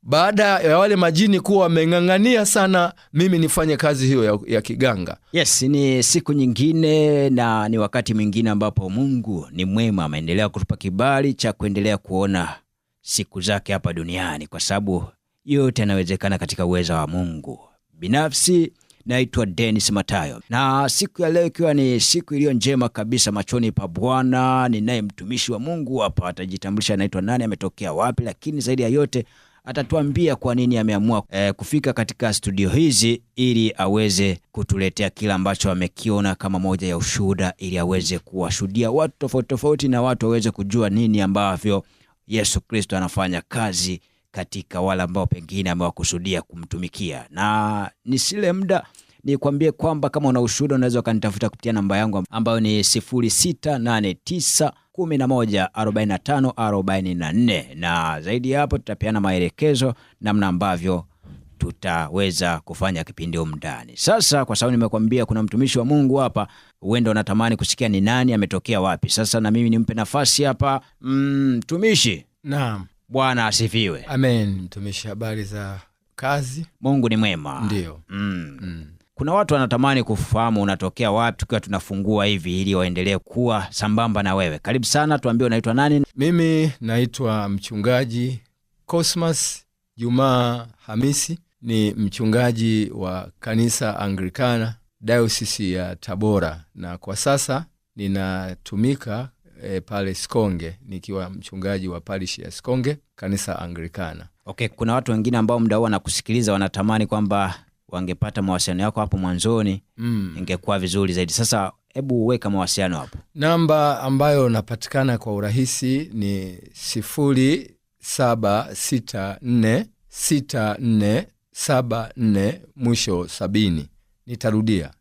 baada ya wale majini kuwa wameng'ang'ania sana mimi nifanye kazi hiyo ya kiganga. Yes, ni siku nyingine na ni wakati mwingine ambapo Mungu ni mwema, ameendelea kutupa kibali cha kuendelea kuona siku zake hapa duniani, kwa sababu yote yanawezekana katika uwezo wa Mungu. Binafsi naitwa Dennis Matayo, na siku ya leo ikiwa ni siku iliyo njema kabisa machoni pa Bwana, ninaye mtumishi wa Mungu hapa. Atajitambulisha anaitwa nani, ametokea wapi, lakini zaidi ya yote atatuambia kwa nini ameamua kufika katika studio hizi ili aweze kutuletea kila ambacho amekiona kama moja ya ushuhuda, ili aweze kuwashuhudia watu tofauti tofauti na watu waweze kujua nini ambavyo Yesu Kristo anafanya kazi katika wale ambao pengine amewakusudia kumtumikia. Na nisile muda nikwambie kwamba kama una ushuhuda unaweza kanitafuta kupitia namba yangu ambayo ni 0689114544, na zaidi hapo tutapeana maelekezo namna ambavyo tutaweza kufanya kipindi huko ndani. Sasa kwa sababu nimekwambia kuna mtumishi wa Mungu hapa, uende unatamani kusikia ni nani, ametokea wapi. Sasa na mimi nimpe nafasi hapa. Mtumishi. Naam. Bwana asifiwe. Amen. Mtumishi, habari za kazi? Mungu ni mwema. Ndio. Kuna watu wanatamani kufahamu unatokea wapi tukiwa tunafungua hivi, ili waendelee kuwa sambamba na wewe. Karibu sana, tuambie unaitwa nani? Mimi naitwa mchungaji Cosmas Juma Hamisi, ni mchungaji wa kanisa Anglikana Diocese ya Tabora, na kwa sasa ninatumika pale Sikonge nikiwa mchungaji wa parish ya Sikonge kanisa Anglikana. Okay, kuna watu wengine ambao muda huu wanakusikiliza wanatamani kwamba wangepata mawasiliano yako hapo mwanzoni, ingekuwa vizuri zaidi. Sasa hebu weka mawasiliano hapo. Namba ambayo napatikana kwa urahisi ni 07646474 mwisho 70. Nitarudia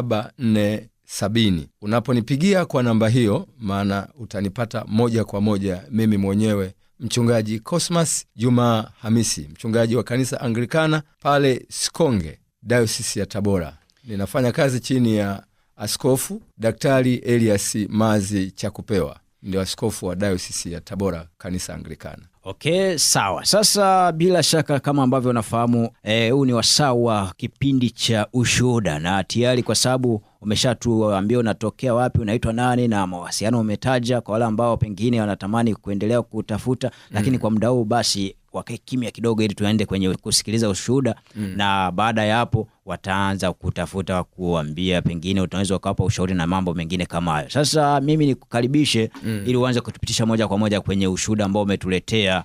0764647470. Unaponipigia kwa namba hiyo, maana utanipata moja kwa moja mimi mwenyewe, mchungaji Cosmas Juma Hamisi, mchungaji wa kanisa Anglikana pale Sikonge Diocese ya Tabora. Ninafanya kazi chini ya Askofu Daktari Elias Mazi Chakupewa, ndio askofu wa Diocese ya Tabora kanisa Anglikana. Okay, sawa. Sasa bila shaka kama ambavyo unafahamu, huu ni wasaa wa kipindi cha ushuhuda, na tayari kwa sababu umeshatuambia unatokea wapi, unaitwa nani, na mawasiliano umetaja kwa wale ambao pengine wanatamani kuendelea kutafuta, lakini kwa muda huu basi wakae kimya kidogo ili tuende kwenye kusikiliza ushuhuda, na baada ya hapo wataanza kutafuta kuambia pengine utaweza ukawapa ushauri na mambo mengine kama hayo. Sasa mimi nikukaribishe ili uanze kutupitisha moja kwa moja kwenye ushuhuda ambao umetuletea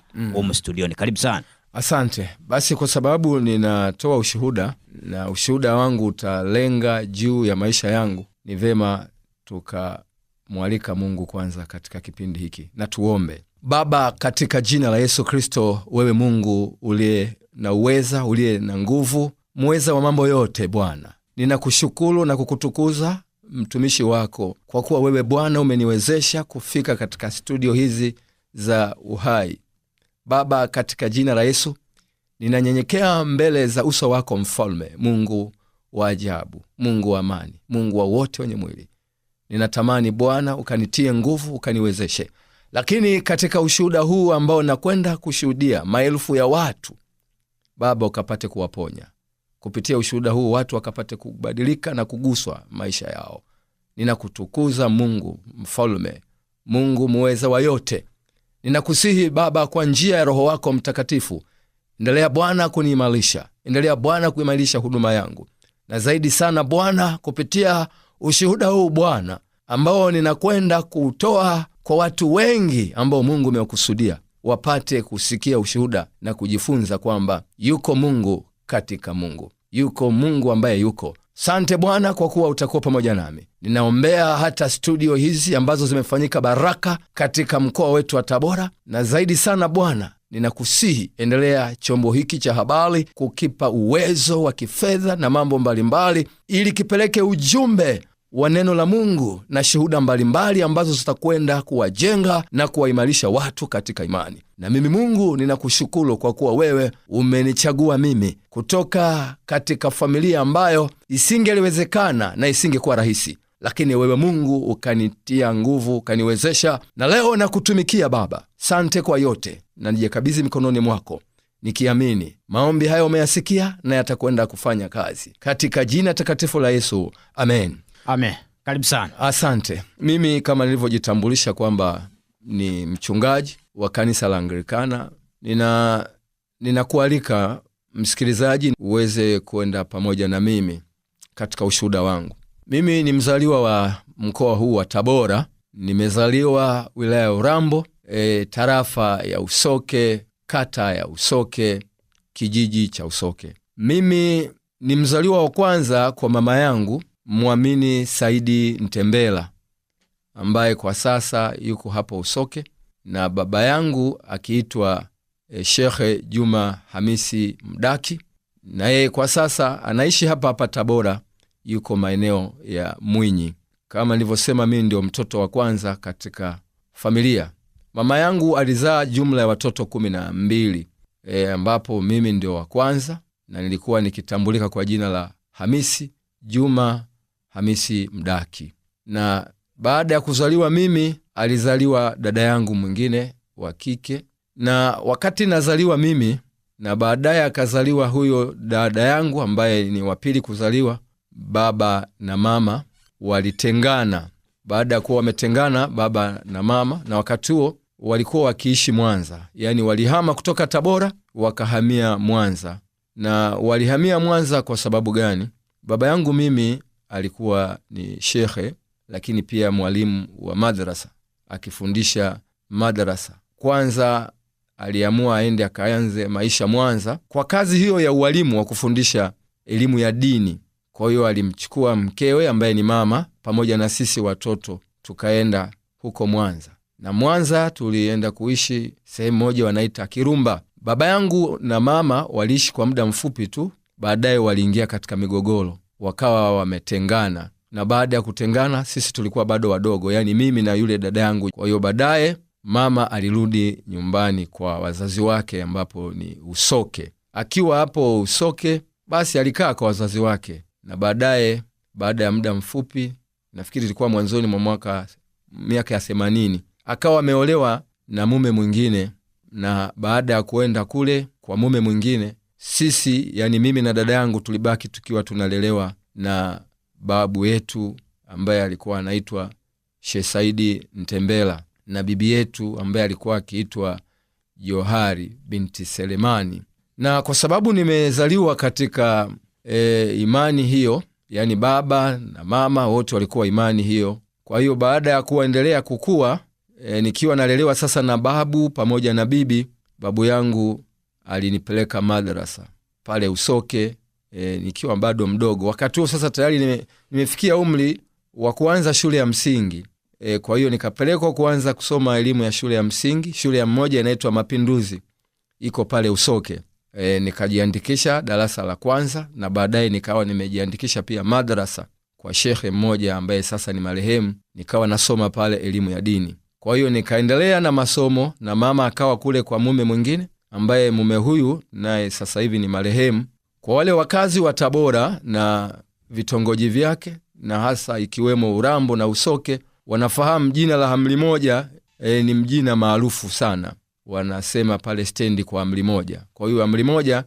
studioni. Karibu sana. Asante. Basi kwa sababu ninatoa ushuhuda na ushuhuda wangu utalenga juu ya maisha yangu, ni vema tukamwalika Mungu kwanza katika kipindi hiki. Na tuombe. Baba, katika jina la Yesu Kristo, wewe Mungu uliye na uweza, uliye na nguvu, muweza wa mambo yote, Bwana, ninakushukuru na kukutukuza mtumishi wako, kwa kuwa wewe Bwana umeniwezesha kufika katika studio hizi za uhai. Baba, katika jina la Yesu ninanyenyekea mbele za uso wako, Mfalme, Mungu wa ajabu, Mungu wa amani, Mungu wa wote wenye mwili. Ninatamani Bwana ukanitie nguvu, ukaniwezeshe. Lakini katika ushuhuda huu ambao nakwenda kushuhudia maelfu ya watu, Baba, ukapate kuwaponya. Kupitia ushuhuda huu watu wakapate kubadilika na kuguswa maisha yao. Ninakutukuza Mungu Mfalme, Mungu muweza wa yote. Ninakusihi Baba, kwa njia ya Roho wako Mtakatifu, endelea Bwana kuniimarisha, endelea Bwana kuimarisha huduma yangu, na zaidi sana Bwana, kupitia ushuhuda huu Bwana ambao ninakwenda kutoa kwa watu wengi ambao Mungu umewakusudia wapate kusikia ushuhuda na kujifunza kwamba yuko Mungu katika Mungu, yuko Mungu ambaye yuko. Sante Bwana kwa kuwa utakuwa pamoja nami. Ninaombea hata studio hizi ambazo zimefanyika baraka katika mkoa wetu wa Tabora, na zaidi sana Bwana ninakusihi endelea chombo hiki cha habari kukipa uwezo wa kifedha na mambo mbalimbali, ili kipeleke ujumbe wa neno la Mungu na shuhuda mbalimbali ambazo zitakwenda kuwajenga na kuwaimarisha watu katika imani. Na mimi Mungu ninakushukuru kwa kuwa wewe umenichagua mimi kutoka katika familia ambayo isingeliwezekana na isingekuwa rahisi, lakini wewe Mungu ukanitia nguvu, ukaniwezesha, na leo nakutumikia Baba. Sante kwa yote, na nijikabidhi mikononi mwako, nikiamini maombi hayo umeyasikia na yatakwenda kufanya kazi katika jina takatifu la Yesu, amen. Amen. Karibu sana. Asante. Mimi kama nilivyojitambulisha kwamba ni mchungaji wa kanisa la Anglikana, ninakualika msikilizaji uweze kwenda pamoja na mimi katika ushuhuda wangu. Mimi ni mzaliwa wa mkoa huu wa Tabora. Nimezaliwa wilaya ya Urambo, tarafa ya Usoke, kata ya Usoke, kijiji cha Usoke. Mimi ni mzaliwa wa kwanza kwa mama yangu Mwamini Saidi Ntembela, ambaye kwa sasa yuko hapo Usoke, na baba yangu akiitwa Shekhe Juma Hamisi Mdaki, na yeye kwa sasa anaishi hapa hapa Tabora, yuko maeneo ya Mwinyi. Kama nilivyosema, mimi ndio mtoto wa kwanza katika familia. Mama yangu alizaa jumla ya watoto 12, ambapo mimi ndio wa kwanza, na nilikuwa nikitambulika kwa jina la Hamisi Juma Hamisi Mdaki. Na baada ya kuzaliwa mimi, alizaliwa dada yangu mwingine wa kike, na wakati nazaliwa mimi na baadaye akazaliwa huyo dada yangu ambaye ni wa pili kuzaliwa, baba na mama walitengana. Baada ya kuwa wametengana baba na mama, na wakati huo walikuwa wakiishi Mwanza, yani walihama kutoka Tabora wakahamia Mwanza. Na walihamia Mwanza kwa sababu gani? Baba yangu mimi alikuwa ni shekhe, lakini pia mwalimu wa madrasa, akifundisha madrasa. Kwanza aliamua aende akaanze maisha Mwanza kwa kazi hiyo ya ualimu wa kufundisha elimu ya dini. Kwa hiyo alimchukua mkewe ambaye ni mama pamoja na sisi watoto, tukaenda huko Mwanza. Na Mwanza tulienda kuishi sehemu moja wanaita Kirumba. Baba yangu na mama waliishi kwa muda mfupi tu, baadaye waliingia katika migogoro, wakawa wametengana. Na baada ya kutengana sisi tulikuwa bado wadogo, yani mimi na yule dada yangu. Kwa hiyo baadaye mama alirudi nyumbani kwa wazazi wake ambapo ni Usoke. Akiwa hapo Usoke, basi alikaa kwa wazazi wake, na baadaye baada ya muda mfupi, nafikiri ilikuwa mwanzoni mwa miaka ya 80, akawa ameolewa na mume mwingine. Na baada ya kuenda kule kwa mume mwingine, sisi yani mimi na dada yangu tulibaki tukiwa tunalelewa na babu yetu ambaye alikuwa anaitwa Sheikh Saidi Ntembela, na bibi yetu ambaye alikuwa akiitwa Johari binti Selemani. Na kwa sababu nimezaliwa katika imani hiyo, yani baba na mama wote walikuwa imani hiyo, kwa hiyo baada ya kuendelea kukua, nikiwa nalelewa sasa na babu pamoja na bibi, babu yangu alinipeleka madrasa pale Usoke nikiwa bado mdogo. Wakati huo sasa tayari nimefikia umri wa kuanza shule ya msingi. Kwa hiyo nikapelekwa kuanza kusoma elimu ya shule ya msingi. Shule ya mmoja inaitwa Mapinduzi, iko pale Usoke. Nikajiandikisha darasa la kwanza, na baadaye nikawa nimejiandikisha pia madrasa kwa shekhe mmoja ambaye sasa ni marehemu, nikawa nasoma pale elimu ya dini. Kwa hiyo nikaendelea na masomo, na mama akawa kule kwa mume mwingine ambaye mume huyu naye sasa hivi ni marehemu. Kwa wale wakazi wa Tabora na vitongoji vyake, na hasa ikiwemo Urambo na Usoke, wanafahamu jina la Hamli Moja ni mjina maarufu sana. Wanasema pale stendi kwa Hamli Moja. Kwa hiyo Hamli Moja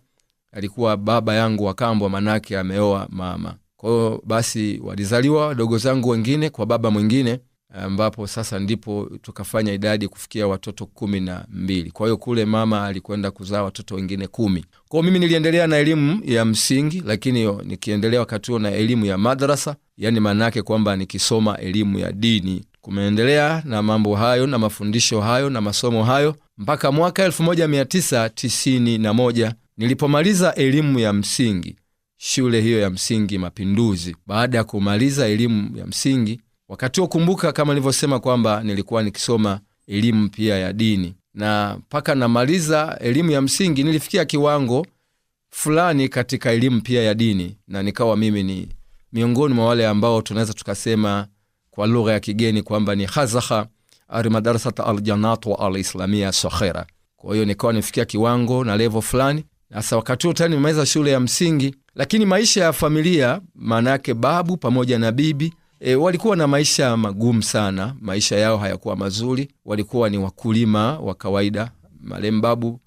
alikuwa baba yangu wa kambo, manake ameoa mama. Kwa hiyo basi walizaliwa wadogo zangu wengine kwa baba mwingine, ambapo sasa ndipo tukafanya idadi kufikia watoto 12. Kwa hiyo kule mama alikwenda kuzaa watoto wengine 10. Kwa hiyo mimi niliendelea na elimu ya msingi, lakini nikiendelea wakati huo na elimu ya madrasa, yani manake kwamba nikisoma elimu ya dini. Kumeendelea na mambo hayo na mafundisho hayo na masomo hayo mpaka mwaka 1991 nilipomaliza elimu ya msingi shule hiyo ya msingi Mapinduzi. Baada ya kumaliza elimu ya msingi, wakati huo kumbuka kama nilivyosema kwamba nilikuwa nikisoma elimu pia ya dini, na mpaka namaliza elimu ya msingi nilifikia kiwango fulani katika elimu pia ya dini, na nikawa mimi ni miongoni mwa wale ambao tunaweza tukasema kwa lugha ya kigeni kwamba ni khazakha al-madrasat al-janat wa al-islamia sakhira. Kwa hiyo nikawa nifikia kiwango na level fulani. Sasa wakati huo tani nimemaliza shule ya msingi, lakini maisha ya familia, maana yake babu pamoja na bibi walikuwa na maisha magumu sana, maisha yao hayakuwa mazuri. Walikuwa ni wakulima wa kawaida, marehemu babu,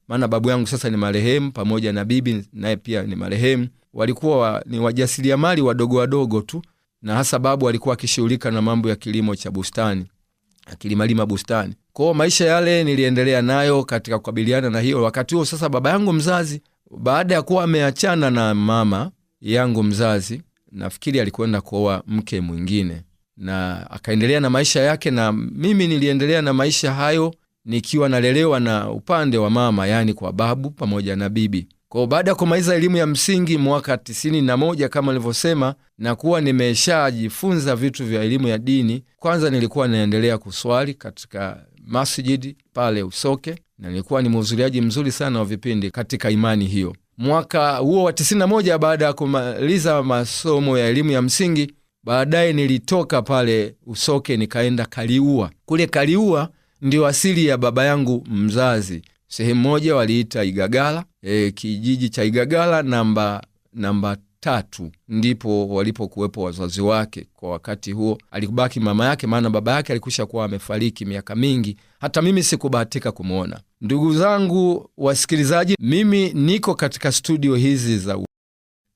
maana babu yangu sasa ni marehemu, pamoja na bibi naye pia ni marehemu. Walikuwa ni wajasiriamali wadogo wadogo tu, na hasa babu alikuwa akishughulika na mambo ya kilimo cha bustani, akilimalima bustani. Kwa maisha yale niliendelea nayo katika kukabiliana na hiyo. Wakati huo sasa baba yangu mzazi, baada ya kuwa ameachana na mama yangu mzazi, nafikiri alikwenda kuoa mke mwingine na akaendelea na maisha yake, na mimi niliendelea na maisha hayo nikiwa nalelewa na upande wa mama, yani kwa babu pamoja na bibi. Kwa baada ya kumaliza elimu ya msingi mwaka 91 kama nilivyosema, na kuwa nimeshajifunza vitu vya elimu ya dini, kwanza nilikuwa naendelea kuswali katika masjidi pale Usoke, na nilikuwa ni mhudhuriaji mzuri sana wa vipindi katika imani hiyo. Mwaka huo wa 91 baada ya kumaliza masomo ya elimu ya msingi, baadaye nilitoka pale Usoke nikaenda Kaliua. Kule Kaliua ndio asili ya baba yangu mzazi. Sehemu moja waliita Igagala, kijiji cha Igagala namba 3, ndipo walipokuwepo wazazi wake. Kwa wakati huo alikubaki mama yake, maana baba yake alikusha kuwa amefariki miaka mingi. Hata mimi sikubahatika kumwona. Ndugu zangu wasikilizaji, mimi niko katika studio hizi za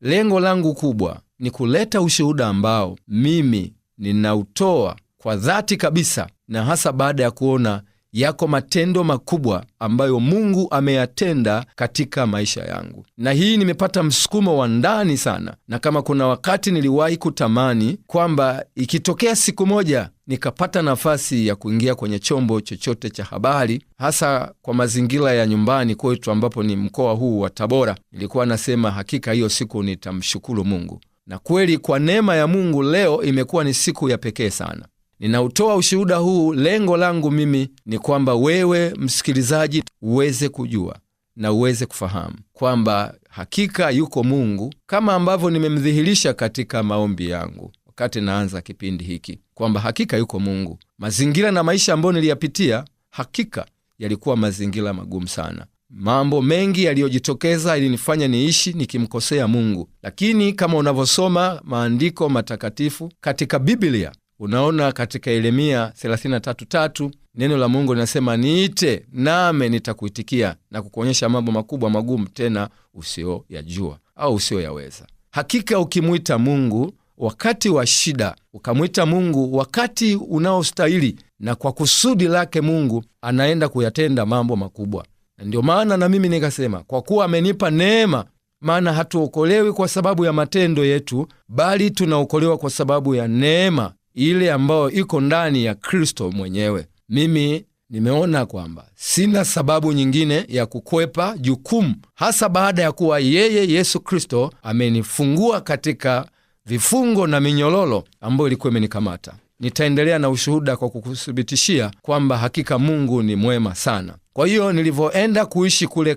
lengo langu kubwa ni kuleta ushuhuda ambao mimi ninautoa kwa dhati kabisa, na hasa baada ya kuona yako matendo makubwa ambayo Mungu ameyatenda katika maisha yangu. Na hii nimepata msukumo wa ndani sana, na kama kuna wakati niliwahi kutamani kwamba ikitokea siku moja nikapata nafasi ya kuingia kwenye chombo chochote cha habari, hasa kwa mazingira ya nyumbani kwetu ambapo ni mkoa huu wa Tabora, nilikuwa nasema hakika hiyo siku nitamshukuru Mungu. Na kweli kwa neema ya Mungu leo imekuwa ni siku ya pekee sana. Ninautoa ushuhuda huu, lengo langu mimi ni kwamba wewe msikilizaji uweze kujua na uweze kufahamu kwamba hakika yuko Mungu, kama ambavyo nimemdhihirisha katika maombi yangu wakati naanza kipindi hiki, kwamba hakika yuko Mungu. Mazingira na maisha ambayo niliyapitia hakika yalikuwa mazingira magumu sana. Mambo mengi yaliyojitokeza ilinifanya niishi nikimkosea Mungu, lakini kama unavyosoma maandiko matakatifu katika Biblia, unaona katika Yeremia 33:3 neno la Mungu linasema, niite nami nitakuitikia na kukuonyesha mambo makubwa magumu tena usiyoyajua au usiyoyaweza. Hakika ukimwita Mungu wakati wa shida, ukamwita Mungu wakati unaostahili na kwa kusudi lake, Mungu anaenda kuyatenda mambo makubwa. Na ndio maana na mimi nikasema, kwa kuwa amenipa neema, maana hatuokolewi kwa sababu ya matendo yetu, bali tunaokolewa kwa sababu ya neema ile ambayo iko ndani ya Kristo mwenyewe. Mimi nimeona kwamba sina sababu nyingine ya kukwepa jukumu, hasa baada ya kuwa yeye Yesu Kristo amenifungua katika vifungo na minyololo ambayo ilikuwa imenikamata. Nitaendelea na ushuhuda kwa kukuthibitishia kwamba hakika Mungu ni mwema sana. Kwa hiyo nilivyoenda kuishi kule